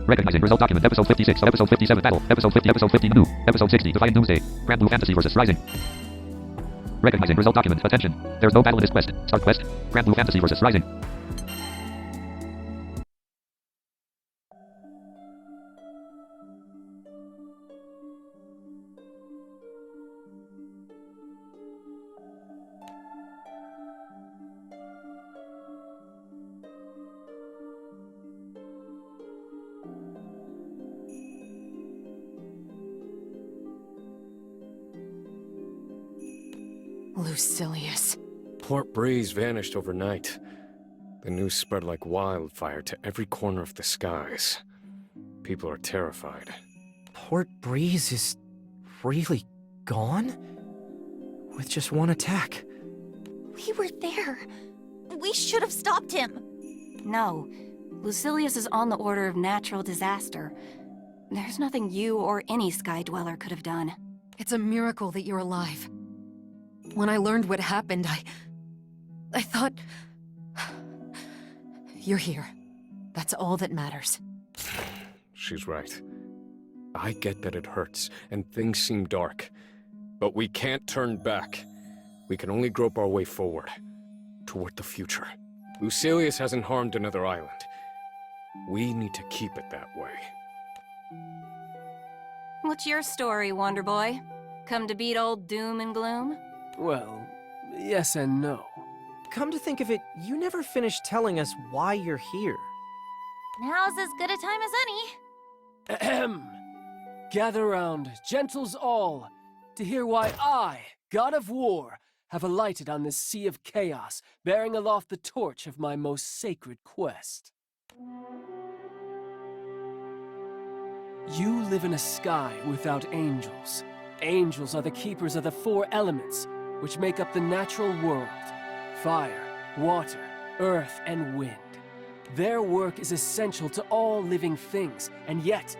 Recognizing result document. Episode 56 of episode 57 battle. Episode 50, episode 50 menu. Episode 60 Defying Doomsday. Granblue fantasy versus Rising. Recognizing result document. Attention. There's no battle in this quest. Start quest. Granblue fantasy versus Rising. Lucilius. Port Breeze vanished overnight. The news spread like wildfire to every corner of the skies. People are terrified. Port Breeze is really gone? With just one attack? We were there. We should have stopped him. No. Lucilius is on the order of natural disaster. There's nothing you or any Sky Dweller could have done. It's a miracle that you're alive. When I learned what happened, I thought... You're here. That's all that matters. She's right. I get that it hurts, and things seem dark. But we can't turn back. We can only grope our way forward. Toward the future. Lucilius hasn't harmed another island. We need to keep it that way. What's your story, Wonder Boy? Come to beat old Doom and Gloom? Well, yes and no. Come to think of it, you never finished telling us why you're here. Now's as good a time as any. Ahem. Gather round, gentles all, to hear why I, God of War, have alighted on this sea of chaos, bearing aloft the torch of my most sacred quest. You live in a sky without angels. Angels are the keepers of the four elements, which make up the natural world: fire, water, earth, and wind. Their work is essential to all living things, and yet,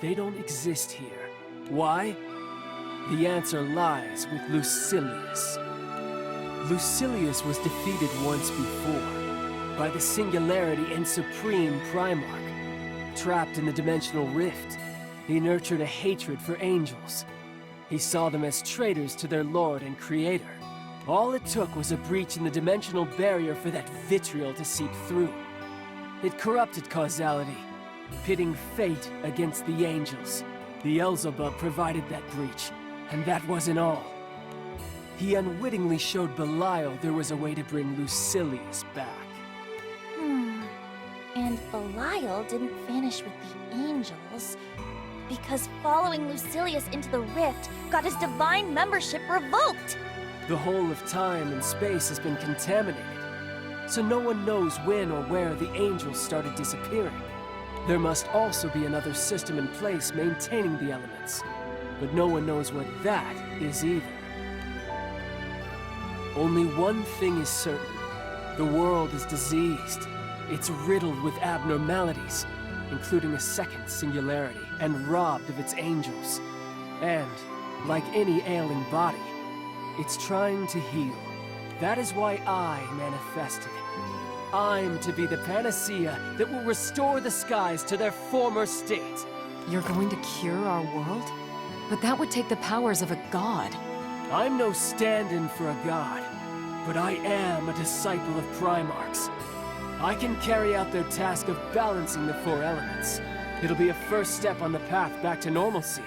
they don't exist here. Why? The answer lies with Lucilius. Lucilius was defeated once before, by the Singularity and Supreme Primarch. Trapped in the dimensional rift, he nurtured a hatred for angels. He saw them as traitors to their lord and creator. All it took was a breach in the dimensional barrier for that vitriol to seep through. It corrupted causality, pitting fate against the angels. Beelzebub provided that breach, and that wasn't all. He unwittingly showed Belial there was a way to bring Lucilius back. And Belial didn't vanish with the angels, because following Lucilius into the rift got his divine membership revoked. The whole of time and space has been contaminated, so no one knows when or where the angels started disappearing. There must also be another system in place maintaining the elements, but no one knows what that is either. Only one thing is certain. The world is diseased. It's riddled with abnormalities, including a second singularity, and robbed of its angels. And, like any ailing body, it's trying to heal. That is why I manifested. I'm to be the panacea that will restore the skies to their former state. You're going to cure our world? But that would take the powers of a god. I'm no stand-in for a god, but I am a disciple of Primarchs. I can carry out their task of balancing the four elements. It'll be a first step on the path back to normalcy.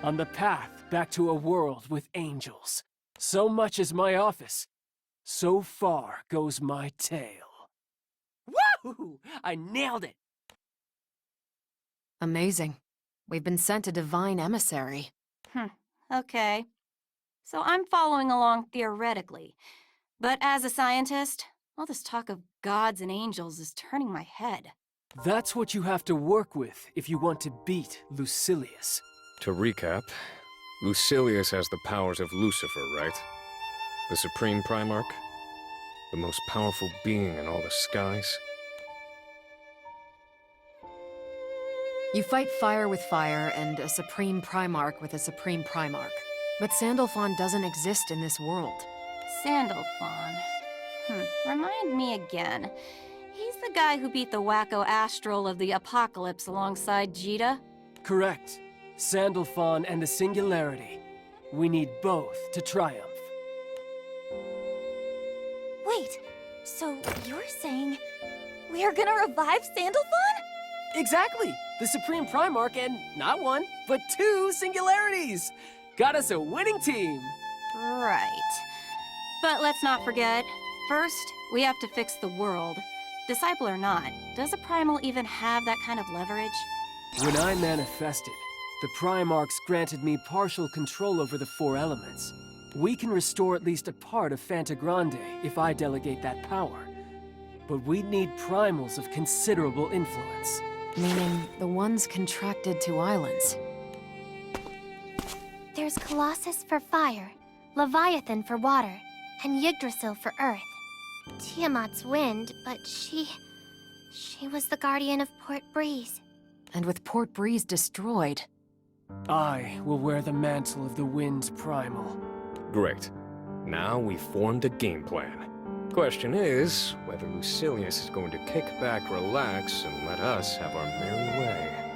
On the path back to a world with angels. So much is my office. So far goes my tale. Woohoo! I nailed it! Amazing. We've been sent a divine emissary. Okay. So I'm following along theoretically. But as a scientist, all this talk of gods and angels is turning my head. That's what you have to work with if you want to beat Lucilius. To recap, Lucilius has the powers of Lucifer, right? The Supreme Primarch? The most powerful being in all the skies? You fight fire with fire and a Supreme Primarch with a Supreme Primarch. But Sandalphon doesn't exist in this world. Sandalphon. Remind me again. He's the the guy who beat the wacko Astral of the Apocalypse alongside Jita? Correct. Sandalphon and the Singularity. We need both to triumph. Wait, so you're saying we are gonna revive Sandalphon? Exactly! The Supreme Primarch and not one, but two Singularities! Got us a winning team! Right. But let's not forget, first, we have to fix the world. Disciple or not, does a Primal even have that kind of leverage? When I manifested, the Primarchs granted me partial control over the four elements. We can restore at least a part of Fantagrande if I delegate that power. But we'd need primals of considerable influence. Meaning the ones contracted to islands. There's Colossus for fire, Leviathan for water, and Yggdrasil for earth. Tiamat's wind, but she was the guardian of Port Breeze. And with Port Breeze destroyed, I will wear the mantle of the Wind's Primal. Great. Now we've formed a game plan. Question is, whether Lucilius is going to kick back, relax, and let us have our merry way.